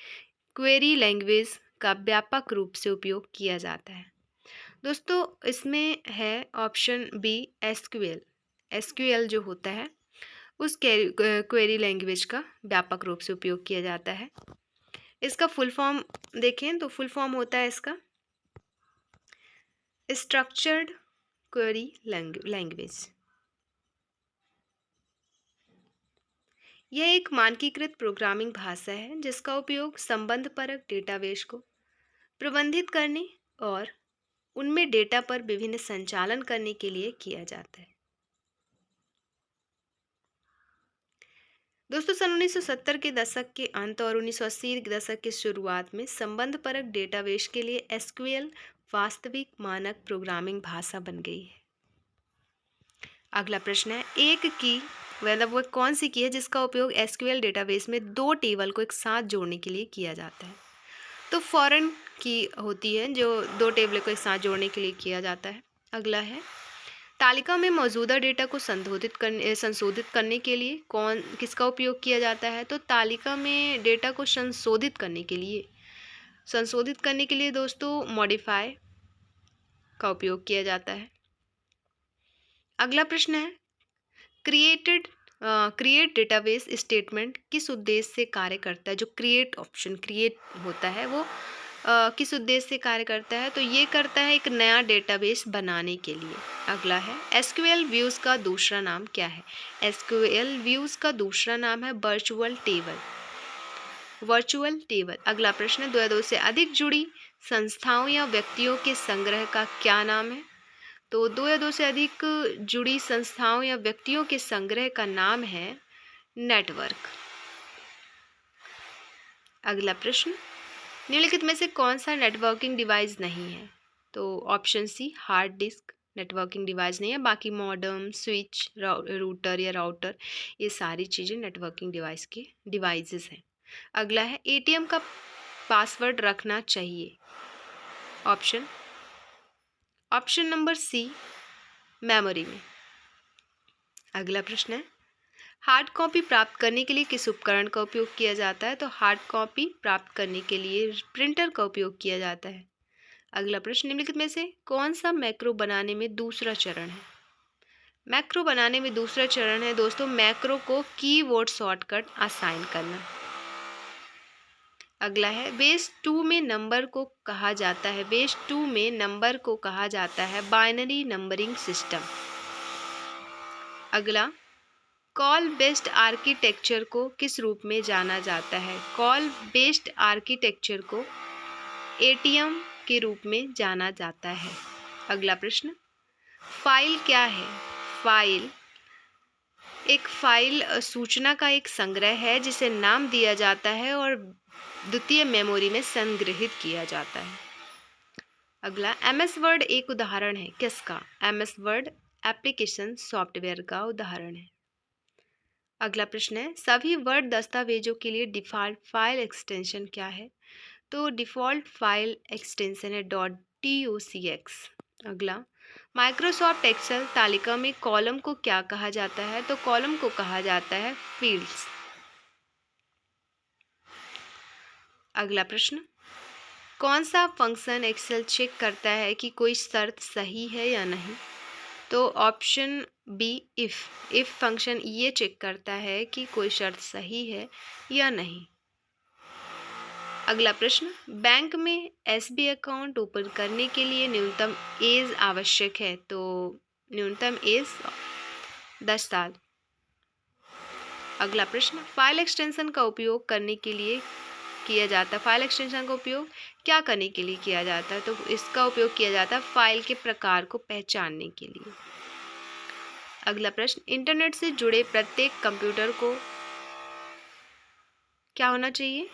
क्वेरी लैंग्वेज का व्यापक रूप से उपयोग किया जाता है। दोस्तों इसमें है ऑप्शन बी एसक्यूएल। एसक्यूएल जो होता है उस क्वेरी लैंग्वेज का व्यापक रूप से उपयोग किया जाता है। इसका फुल फॉर्म देखें तो फुल फॉर्म होता है इसका स्ट्रक्चर्ड क्वेरी लैंग्वेज। यह एक मानकीकृत प्रोग्रामिंग भाषा है जिसका उपयोग संबंधपरक डेटाबेस को प्रबंधित करने और उनमें डेटा पर विभिन्न संचालन करने के लिए किया जाता है। दोस्तों सन 1970 के दशक के अंत और 1980 के दशक की शुरुआत में संबंधपरक डेटाबेस के लिए एसक्यूएल वास्तविक मानक प्रोग्रामिंग भाषा बन गई है। अगला प्रश्न है एक की मतलब वो कौन सी की है जिसका उपयोग एसक्यूएल डेटाबेस में दो टेबल को एक साथ जोड़ने के लिए किया जाता है। तो फॉरेन की होती है जो दो टेबल को एक साथ जोड़ने के लिए किया जाता है। अगला है तालिका में मौजूदा डेटा को संशोधित करने के लिए किसका उपयोग किया जाता है। तो तालिका में डेटा को संशोधित करने के लिए दोस्तों मॉडिफाई का उपयोग किया जाता है। अगला प्रश्न है क्रिएट डेटाबेस स्टेटमेंट किस उद्देश्य से कार्य करता है। जो क्रिएट होता है वो किस उद्देश्य से कार्य करता है। तो ये करता है एक नया डेटाबेस बनाने के लिए। अगला है एसक्यूएल व्यूज़ का दूसरा नाम क्या है। एसक्यूएल व्यूज़ का दूसरा नाम है वर्चुअल टेबल। अगला प्रश्न है 2 से अधिक जुड़ी संस्थाओं या व्यक्तियों के संग्रह का क्या नाम है। तो 2 या 2 से अधिक जुड़ी संस्थाओं या व्यक्तियों के संग्रह का नाम है नेटवर्क। अगला प्रश्न निम्नलिखित में से कौन सा नेटवर्किंग डिवाइस नहीं है। तो option C hard disk networking device नहीं है। बाकी मॉडेम स्विच रूटर ये सारी चीज़ें नेटवर्किंग डिवाइसेस हैं। अगला है एटीएम का पासवर्ड रखना चाहिए। ऑप्शन नंबर सी मेमोरी में। अगला प्रश्न है हार्ड कॉपी प्राप्त करने के लिए किस उपकरण का उपयोग किया जाता है। तो हार्ड कॉपी प्राप्त करने के लिए प्रिंटर का उपयोग किया जाता है। अगला प्रश्न निम्नलिखित में से कौन सा मैक्रो बनाने में दूसरा चरण है। मैक्रो बनाने में दूसरा चरण है दोस्तों मैक्रो को कीवर्ड शॉर्टकट असाइन करना। अगला है बेस 2 में नंबर को कहा जाता है बाइनरी नंबरिंग सिस्टम। अगला कॉल बेस्ड आर्किटेक्चर को किस रूप में जाना जाता है। कॉल बेस्ड आर्किटेक्चर को एटीएम के रूप में जाना जाता है। अगला प्रश्न फाइल क्या है। एक फाइल सूचना का एक संग्रह है जिसे नाम दिया जाता है और द्वितीय मेमोरी में संग्रहित किया जाता है। अगला एमएस वर्ड एक उदाहरण है किसका। एमएस वर्ड एप्लीकेशन सॉफ्टवेयर का उदाहरण है। अगला प्रश्न है सभी वर्ड दस्तावेजों के लिए डिफ़ॉल्ट फाइल एक्सटेंशन क्या है। तो डिफ़ॉल्ट फाइल एक्सटेंशन है .docx। अगला माइक्रोसॉफ्ट एक्सेल तालिका में कॉलम को क्या कहा जाता है। तो कॉलम को कहा जाता है फील्ड्स। अगला प्रश्न कौन सा फंक्शन एक्सेल चेक करता है कि कोई शर्त सही है या नहीं। तो ऑप्शन बी इफ़ फंक्शन ये चेक करता है कि कोई शर्त सही है या नहीं। अगला प्रश्न बैंक में एसबी अकाउंट ओपन करने के लिए न्यूनतम एज आवश्यक है। तो न्यूनतम एज 10 साल। अगला प्रश्न फाइल एक्सटेंशन का उपयोग करने के लिए किया जाता है। फाइल एक्सटेंशन का उपयोग क्या करने के लिए किया जाता है। तो इसका उपयोग किया जाता है फाइल के प्रकार को पहचानने के लिए। अगला प्रश्न इंटरनेट से जुड़े प्रत्येक कंप्यूटर को क्या होना चाहिए।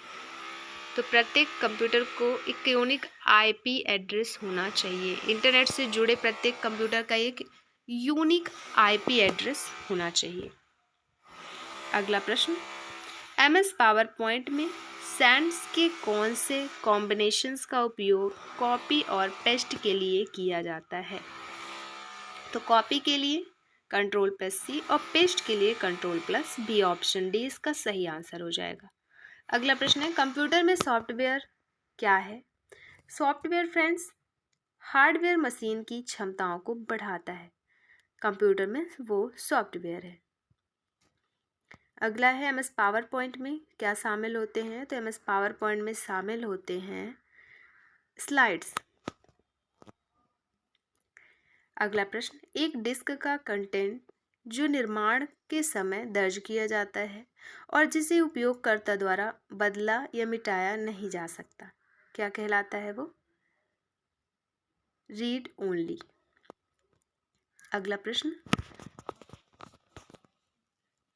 तो प्रत्येक कंप्यूटर को एक यूनिक आईपी एड्रेस होना चाहिए। इंटरनेट से जुड़े प्रत्येक कंप्यूटर का एक यूनिक आईपी एड्रेस होना चाहिए। अगला प्रश्न एमएस पावर पॉइंट में सैंड्स के कौन से कॉम्बिनेशंस का उपयोग कॉपी और पेस्ट के लिए किया जाता है। तो कॉपी के लिए Ctrl+C और पेस्ट के लिए Ctrl+V। ऑप्शन डी इसका सही आंसर हो जाएगा। अगला प्रश्न है कंप्यूटर में सॉफ्टवेयर क्या है। सॉफ्टवेयर फ्रेंड्स हार्डवेयर मशीन की क्षमताओं को बढ़ाता है, कंप्यूटर में वो सॉफ्टवेयर है। अगला है MS पावर पॉइंट में क्या शामिल होते हैं, तो MS पावर पॉइंट में शामिल होते हैं स्लाइड्स। अगला प्रश्न, एक डिस्क का कंटेंट जो निर्माण के समय दर्ज किया जाता है और जिसे उपयोगकर्ता द्वारा बदला या मिटाया नहीं जा सकता, क्या कहलाता है वो? Read only. अगला प्रश्न,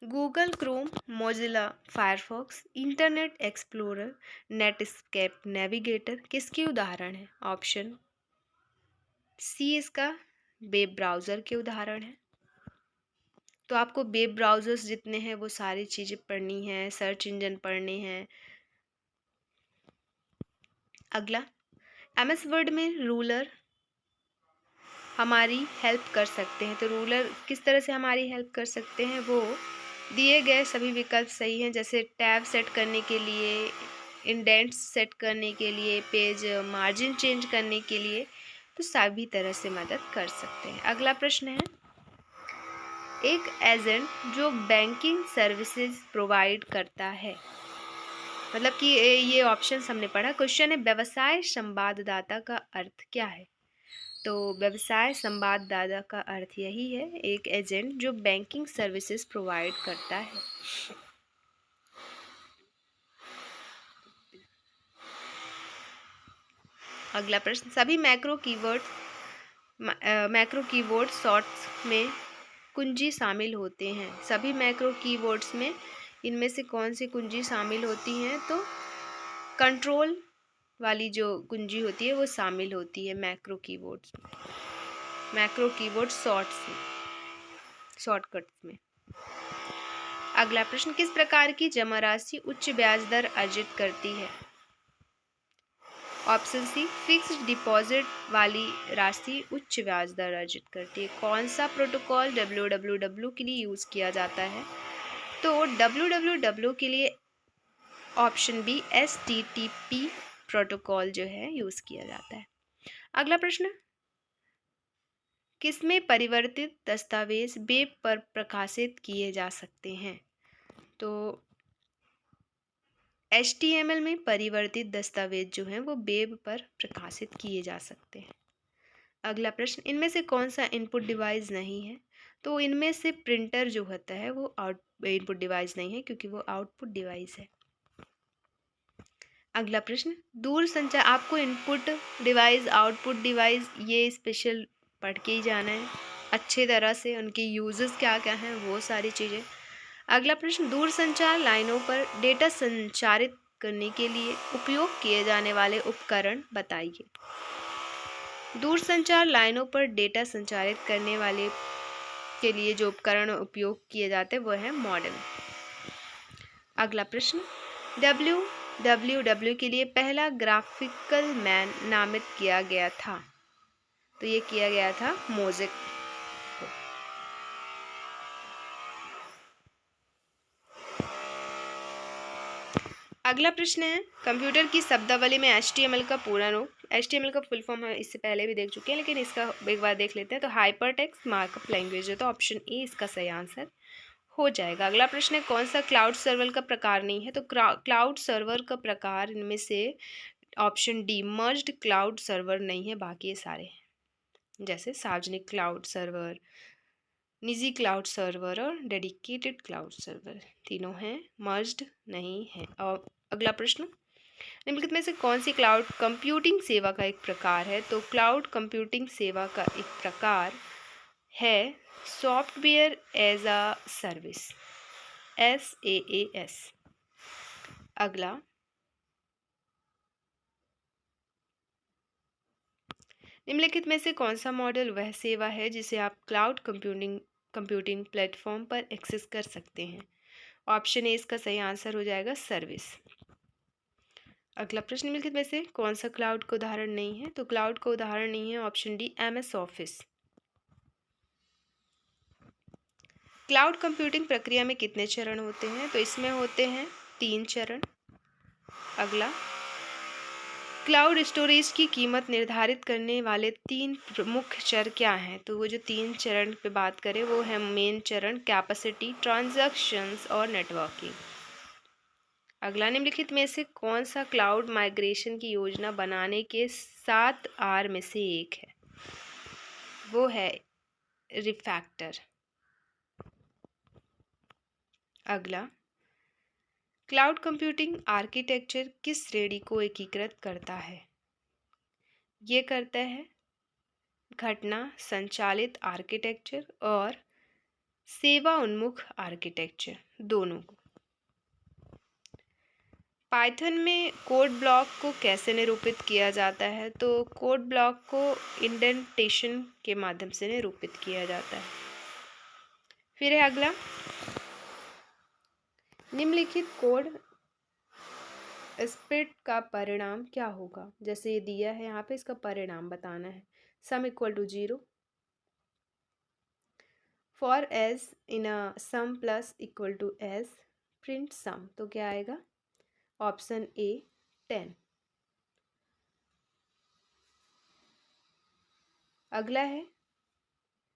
Google Chrome, Mozilla Firefox, internet explorer, Netscape navigator किसके उदाहरण हैं? ऑप्शन सी इसका वेब ब्राउज़र के उदाहरण है। तो आपको वेब ब्राउज़र्स जितने हैं वो सारी चीज़ें पढ़नी हैं, सर्च इंजन पढ़ने हैं। अगला, MS वर्ड में रूलर हमारी हेल्प कर सकते हैं, तो रूलर किस तरह से हमारी हेल्प कर सकते हैं? वो दिए गए सभी विकल्प सही हैं, जैसे टैब सेट करने के लिए, इंडेंट्स सेट करने के लिए, पेज मार्जिन चेंज करने के लिए, तो सभी तरह से मदद कर सकते हैं। अगला प्रश्न है, एक एजेंट जो बैंकिंग सर्विसेज प्रोवाइड करता है, मतलब कि ये ऑप्शन हमने पढ़ा। क्वेश्चन है, व्यवसाय संवाददाता का अर्थ क्या है? तो व्यवसाय संवाददाता का अर्थ यही है, एक एजेंट जो बैंकिंग सर्विसेज प्रोवाइड करता है। अगला प्रश्न, सभी मैक्रो कीवर्ड शॉर्ट्स में कुंजी शामिल होते हैं। सभी मैक्रो कीवर्ड्स में इनमें से कौन सी कुंजी शामिल होती हैं? तो कंट्रोल वाली जो कुंजी होती है वो शामिल होती है मैक्रो कीवर्ड्स में, मैक्रो कीवर्ड शॉर्टकट्स में। अगला प्रश्न, किस प्रकार की जमा राशि उच्च ब्याज दर अर्जित करती है? ऑप्शन सी, फिक्स्ड डिपॉजिट वाली राशि उच्च ब्याज दर अर्जित करती है। कौन सा प्रोटोकॉल www के लिए यूज़ किया जाता है? तो www के लिए ऑप्शन बी STTP प्रोटोकॉल जो है यूज़ किया जाता है। अगला प्रश्न, किसमें परिवर्तित दस्तावेज वेब पर प्रकाशित किए जा सकते हैं? तो HTML में परिवर्तित दस्तावेज जो हैं वो वेब पर प्रकाशित किए जा सकते हैं। अगला प्रश्न, इनमें से कौन सा इनपुट डिवाइस नहीं है? तो इनमें से प्रिंटर जो होता है वो इनपुट डिवाइस नहीं है, क्योंकि वो आउटपुट डिवाइस है। अगला प्रश्न, दूर संचार, आपको इनपुट डिवाइस आउटपुट डिवाइस ये स्पेशल पढ़ के ही जाना है अच्छे तरह से, उनके यूजेस क्या क्या हैं वो सारी चीज़ें। अगला प्रश्न, दूर संचार लाइनों पर डेटा संचारित करने के लिए उपयोग किए जाने वाले उपकरण बताइए। दूर संचार लाइनों पर डेटा संचारित करने वाले के लिए जो उपकरण उपयोग किए जाते हैं वो है मॉडेम। अगला प्रश्न, www के लिए पहला ग्राफिकल मैन नामित किया गया था, तो ये किया गया था मोज़ेक। अगला प्रश्न है, कंप्यूटर की शब्दावली में HTML का पूरा रूप, HTML का फुल फॉर्म हम इससे पहले भी देख चुके हैं, लेकिन इसका एक बार देख लेते हैं। तो हाइपर टेक्स्ट मार्कअप लैंग्वेज है, तो ऑप्शन ए इसका सही आंसर हो जाएगा। अगला प्रश्न है, कौन सा क्लाउड सर्वर का प्रकार नहीं है? तो क्लाउड सर्वर का प्रकार इनमें से option D merged cloud server नहीं है, बाकी ये सारे हैं, जैसे सार्वजनिक क्लाउड सर्वर, निजी क्लाउड सर्वर और डेडिकेटेड क्लाउड सर्वर, तीनों हैं, मर्ज्ड नहीं है। और अगला प्रश्न, निम्नलिखित में से कौन सी क्लाउड कंप्यूटिंग सेवा का एक प्रकार है? तो क्लाउड कंप्यूटिंग सेवा का एक प्रकार है software as a service, SaaS। अगला, निम्नलिखित में से कौन सा मॉडल वह सेवा है जिसे आप क्लाउड कंप्यूटिंग प्लेटफॉर्म पर एक्सेस कर सकते हैं? ऑप्शन ए इसका सही आंसर हो जाएगा सर्विस। अगला प्रश्न, निम्नलिखित में से कौन सा क्लाउड का उदाहरण नहीं है? तो क्लाउड का उदाहरण नहीं है, option D MS office. Cloud computing प्रक्रिया में कितने चरण होते हैं? तो इसमें होते हैं 3 चरण। अगला, क्लाउड स्टोरेज की कीमत निर्धारित करने वाले 3 प्रमुख चर क्या हैं? तो वो जो 3 चरण पे बात करें वो है मेन चरण, कैपेसिटी, ट्रांजैक्शंस और नेटवर्किंग। अगला, निम्नलिखित में से कौन सा क्लाउड माइग्रेशन की योजना बनाने के 7 आर में से एक है? वो है रिफैक्टर। अगला, क्लाउड कंप्यूटिंग आर्किटेक्चर किस श्रेणी को एकीकृत करता है? ये करता है घटना संचालित आर्किटेक्चर और सेवा उन्मुख आर्किटेक्चर, दोनों को। पाइथन में कोड ब्लॉक को कैसे निरूपित किया जाता है? तो कोड ब्लॉक को इंडेंटेशन के माध्यम से निरूपित किया जाता है। फिर है अगला, निम्नलिखित कोड स्प्लिट का परिणाम क्या होगा? जैसे ये दिया है यहाँ पे, इसका परिणाम बताना है। Sum equal to 0 for S in a sum plus equal to S print sum, तो क्या आएगा? Option A 10। अगला है,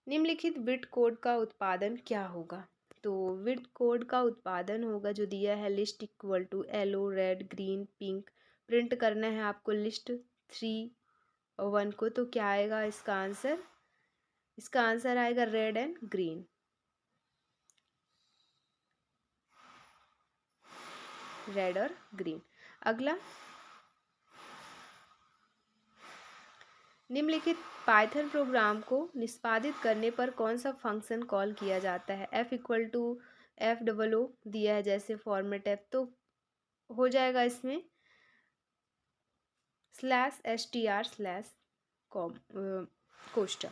निम्नलिखित बिट कोड का उत्पादन क्या होगा? तो बिट कोड का उत्पादन होगा, जो दिया है list equal to yellow, red, green, pink. Print करना है आपको लिस्ट 3 और 1 को, तो क्या आएगा इसका आंसर? इसका आंसर आएगा रेड एंड ग्रीन। रेड और ग्रीन। अगला, निम्नलिखित पाइथन प्रोग्राम को निष्पादित करने पर कौन सा फंक्शन कॉल किया जाता है? F equal to F double O दिया है, जैसे फॉर्मेट एफ, तो हो जाएगा इसमें /str/कॉम कोष्ठक।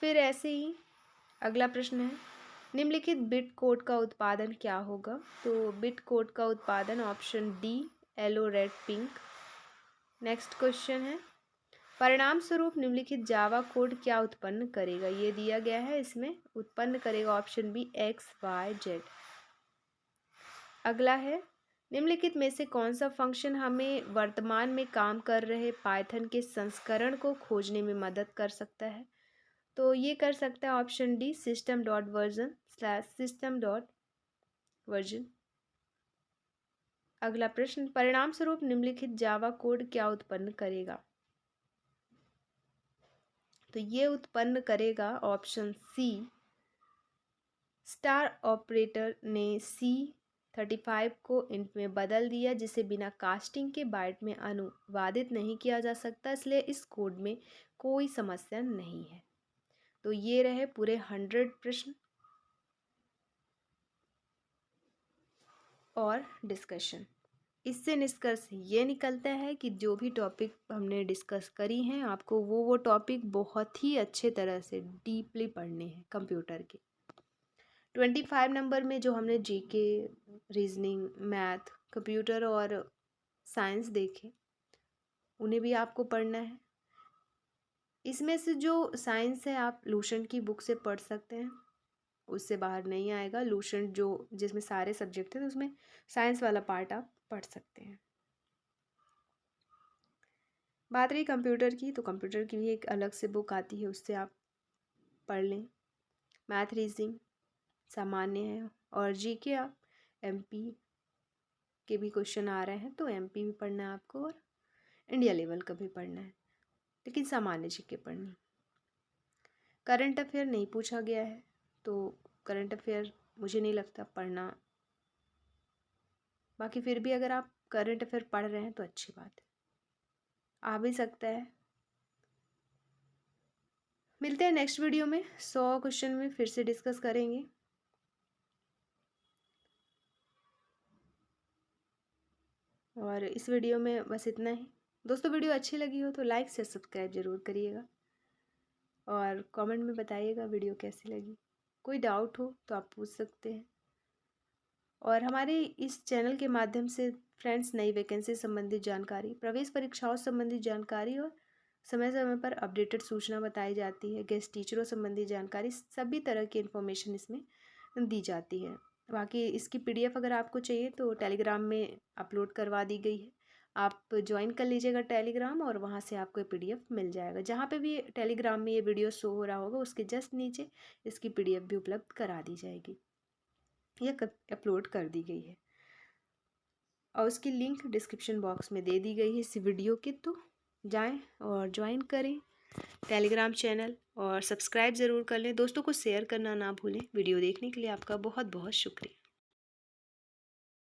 फिर ऐसे ही अगला प्रश्न है, निम्नलिखित बिट कोड का उत्पादन क्या होगा? तो बिट कोड का उत्पादन option D yellow, red, pink. Next question है, परिणाम स्वरूप निम्नलिखित जावा कोड क्या उत्पन्न करेगा? ये दिया गया है, इसमें उत्पन्न करेगा option B X, Y, Z. अगला है, निम्नलिखित में से कौन सा फंक्शन हमें वर्तमान में काम कर रहे पाइथन के संस्करण को खोजने में मदद कर सकता है? तो ये कर सकता है ऑप्शन डी system.version/system.version। अगला प्रश्न, परिणाम स्वरूप निम्नलिखित जावा कोड क्या उत्पन्न करेगा? तो ये उत्पन्न करेगा ऑप्शन सी, स्टार ऑपरेटर ने C35 को इंट में बदल दिया, जिसे बिना कास्टिंग के बाइट में अनुवादित नहीं किया जा सकता, इसलिए इस कोड में कोई समस्या नहीं है। तो ये रहे पूरे 100 प्रश्न और डिस्कशन। इससे निष्कर्ष ये निकलता है कि जो भी टॉपिक हमने डिस्कस करी हैं, आपको वो टॉपिक बहुत ही अच्छे तरह से डीपली पढ़ने हैं कंप्यूटर के। 25 नंबर में जो हमने जीके, रीजनिंग, मैथ, कंप्यूटर और साइंस देखे, उन्हें भी आपको पढ़ना है। इसमें से जो साइंस है आप लूसेंट की बुक से पढ़ सकते हैं, उससे बाहर नहीं आएगा। लूसेंट जो जिसमें सारे सब्जेक्ट थे, तो उसमें साइंस वाला पार्ट आप पढ़ सकते हैं। बात रही कंप्यूटर की, तो कंप्यूटर की भी एक अलग से बुक आती है, उससे आप पढ़ लें। मैथ, रीजनिंग सामान्य है, और जीके आप एमपी के भी क्वेश्चन आ रहे हैं, तो एमपी भी पढ़ना है आपको, और इंडिया लेवल का भी पढ़ना है, लेकिन सामान्य जीके पढ़नी। करंट अफेयर नहीं पूछा गया है, तो करंट अफेयर मुझे नहीं लगता पढ़ना। बाकी फिर भी अगर आप करंट अफेयर पढ़ रहे हैं तो अच्छी बात है, आ भी सकता है। मिलते हैं नेक्स्ट वीडियो में, 100 क्वेश्चन में फिर से डिस्कस करेंगे। और इस वीडियो में बस इतना ही। दोस्तों, वीडियो अच्छी लगी हो तो लाइक से सब्सक्राइब ज़रूर करिएगा, और कमेंट में बताइएगा वीडियो कैसी लगी। कोई डाउट हो तो आप पूछ सकते हैं। और हमारे इस चैनल के माध्यम से फ्रेंड्स, नई वैकेंसी संबंधित जानकारी, प्रवेश परीक्षाओं संबंधित जानकारी और समय समय पर अपडेटेड सूचना बताई जाती है। गेस्ट टीचरों संबंधी जानकारी, सभी तरह की इन्फॉर्मेशन इसमें दी जाती है। बाकी इसकी पीडीएफ अगर आपको चाहिए तो टेलीग्राम में अपलोड करवा दी गई है, आप ज्वाइन कर लीजिएगा टेलीग्राम और वहाँ से आपको पीडीएफ मिल जाएगा। जहाँ पे भी टेलीग्राम में ये वीडियो शो हो रहा होगा उसके जस्ट नीचे इसकी पीडीएफ भी उपलब्ध करा दी जाएगी, यह अपलोड कर दी गई है और उसकी लिंक डिस्क्रिप्शन बॉक्स में दे दी गई है इस वीडियो की। तो जाएं और ज्वाइन करें टेलीग्राम चैनल और सब्सक्राइब ज़रूर कर लें, दोस्तों को शेयर करना ना भूलें। वीडियो देखने के लिए आपका बहुत बहुत शुक्रिया।